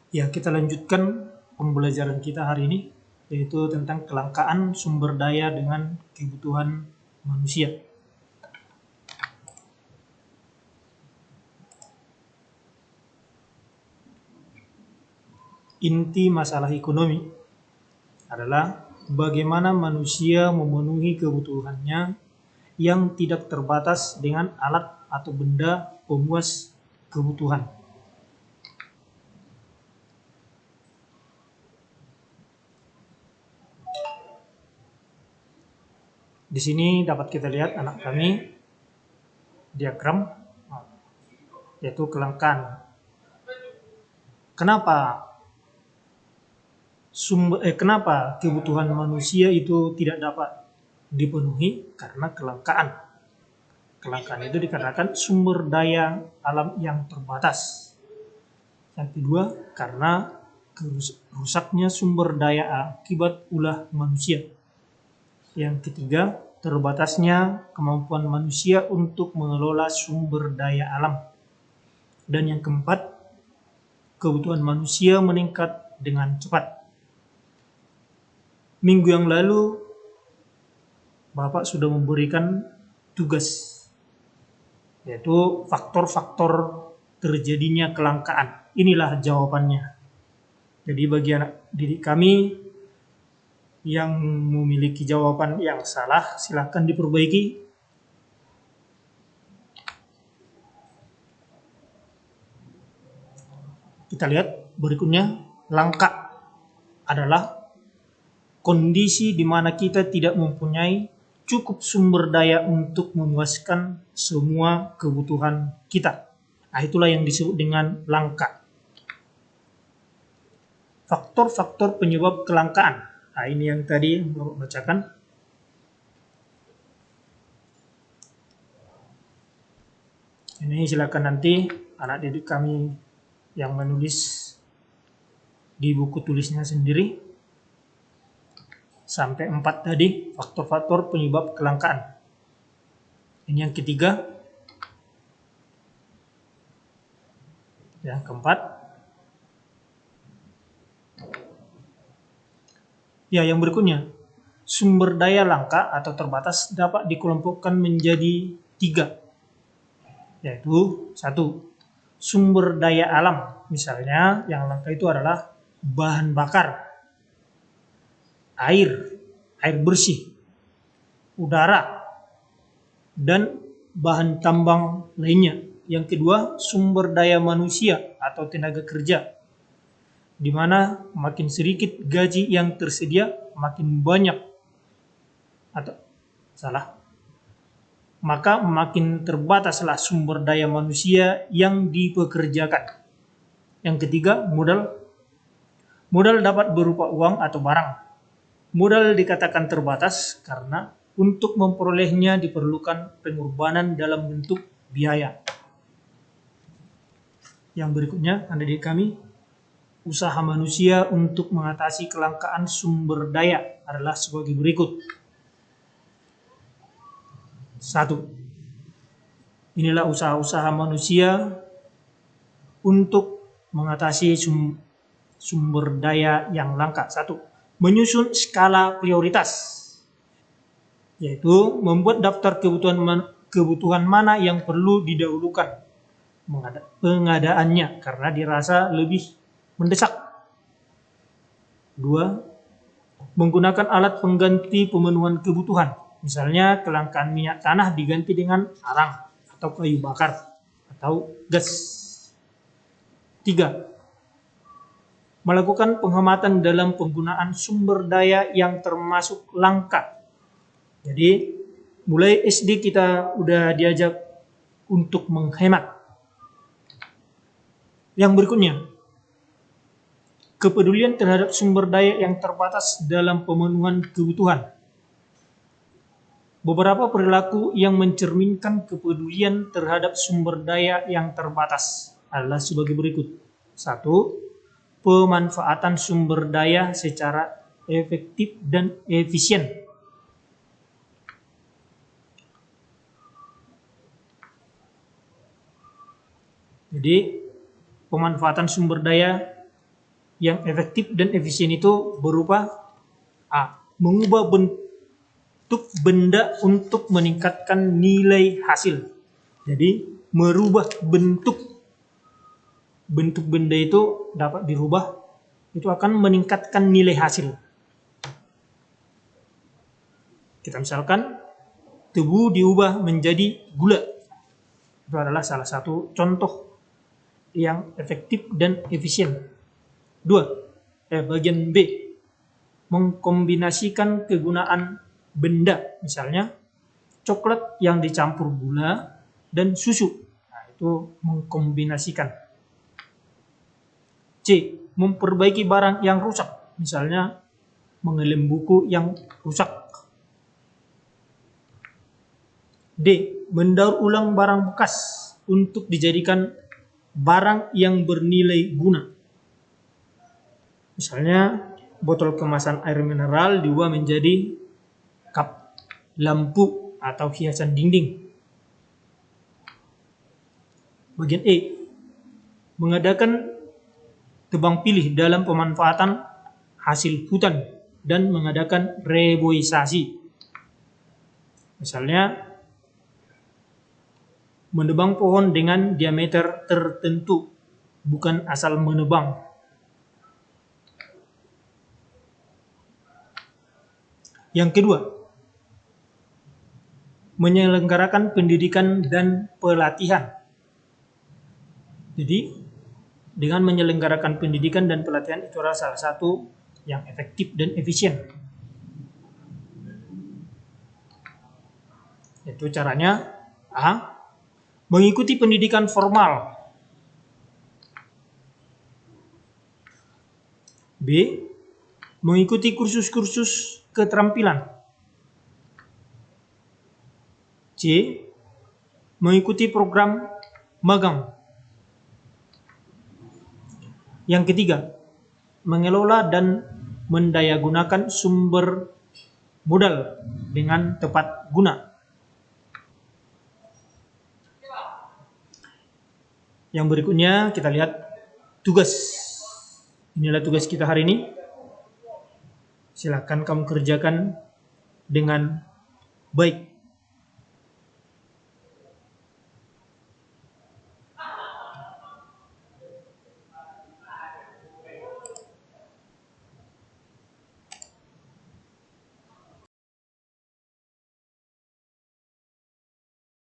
Ya, kita lanjutkan pembelajaran kita hari ini, yaitu tentang kelangkaan sumber daya dengan kebutuhan manusia. Inti masalah ekonomi adalah bagaimana manusia memenuhi kebutuhannya yang tidak terbatas dengan alat atau benda pemuas kebutuhan. Di sini dapat kita lihat anak kami diagram, yaitu kelangkaan. Kenapa kebutuhan manusia itu tidak dapat dipenuhi? Karena kelangkaan. Kelangkaan itu dikarenakan sumber daya alam yang terbatas. Yang kedua, karena rusaknya sumber daya akibat ulah manusia. Yang ketiga, terbatasnya kemampuan manusia untuk mengelola sumber daya alam. Dan yang keempat, kebutuhan manusia meningkat dengan cepat. Minggu yang lalu, Bapak sudah memberikan tugas, yaitu faktor-faktor terjadinya kelangkaan. Inilah jawabannya. Jadi bagi anak didik kami yang memiliki jawaban yang salah, silakan diperbaiki. Kita lihat berikutnya, langka adalah kondisi di mana kita tidak mempunyai cukup sumber daya untuk memuaskan semua kebutuhan kita. Nah, itulah yang disebut dengan langka. Faktor-faktor penyebab kelangkaan. Nah, ini yang tadi Bapak bacakan. Ini silakan nanti anak didik kami yang menulis di buku tulisnya sendiri. Sampai 4 tadi, faktor-faktor penyebab kelangkaan. Ini yang ketiga. Yang keempat. Ya, yang berikutnya. Sumber daya langka atau terbatas dapat dikelompokkan menjadi 3. Yaitu 1. Sumber daya alam. Misalnya yang langka itu adalah bahan bakar, air bersih, udara, dan bahan tambang lainnya. Yang kedua, sumber daya manusia atau tenaga kerja, di mana makin sedikit gaji yang tersedia, makin banyak maka makin terbataslah sumber daya manusia yang dipekerjakan. Yang ketiga, modal. Modal dapat berupa uang atau barang. Modal dikatakan terbatas karena untuk memperolehnya diperlukan pengorbanan dalam bentuk biaya. Yang berikutnya, Anda didik kami, usaha manusia untuk mengatasi kelangkaan sumber daya adalah sebagai berikut. 1. Inilah usaha-usaha manusia untuk mengatasi sumber daya yang langka. 1. Menyusun skala prioritas, yaitu membuat daftar kebutuhan mana yang perlu didahulukan pengadaannya karena dirasa lebih mendesak. 2. Menggunakan alat pengganti pemenuhan kebutuhan. Misalnya kelangkaan minyak tanah diganti dengan arang atau kayu bakar atau gas. 3. Melakukan penghematan dalam penggunaan sumber daya yang termasuk langka. Jadi mulai SD kita udah diajak untuk menghemat. Yang berikutnya, kepedulian terhadap sumber daya yang terbatas dalam pemenuhan kebutuhan. Beberapa perilaku yang mencerminkan kepedulian terhadap sumber daya yang terbatas adalah sebagai berikut. 1. Pemanfaatan sumber daya secara efektif dan efisien. Jadi, pemanfaatan sumber daya yang efektif dan efisien itu berupa A. Mengubah bentuk benda untuk meningkatkan nilai hasil. Jadi merubah bentuk benda itu dapat dirubah, itu akan meningkatkan nilai hasil. Kita misalkan tebu diubah menjadi gula. Itu adalah salah satu contoh yang efektif dan efisien. Bagian B, mengkombinasikan kegunaan benda, misalnya coklat yang dicampur gula dan susu. Nah, itu mengkombinasikan. C, memperbaiki barang yang rusak, misalnya mengelem buku yang rusak. D, mendaur ulang barang bekas untuk dijadikan barang yang bernilai guna. Misalnya botol kemasan air mineral diubah menjadi cup, lampu, atau hiasan dinding. Bagian E, mengadakan tebang pilih dalam pemanfaatan hasil hutan dan mengadakan reboisasi. Misalnya menebang pohon dengan diameter tertentu, bukan asal menebang. Yang kedua, menyelenggarakan pendidikan dan pelatihan. Jadi, dengan menyelenggarakan pendidikan dan pelatihan itu adalah salah satu yang efektif dan efisien. Itu caranya: A. Mengikuti pendidikan formal. B. Mengikuti kursus-kursus keterampilan. C. Mengikuti program magang. Yang ketiga, mengelola dan mendayagunakan sumber modal dengan tepat guna. Yang berikutnya kita lihat tugas. Inilah tugas kita hari ini. Silakan kamu kerjakan dengan baik.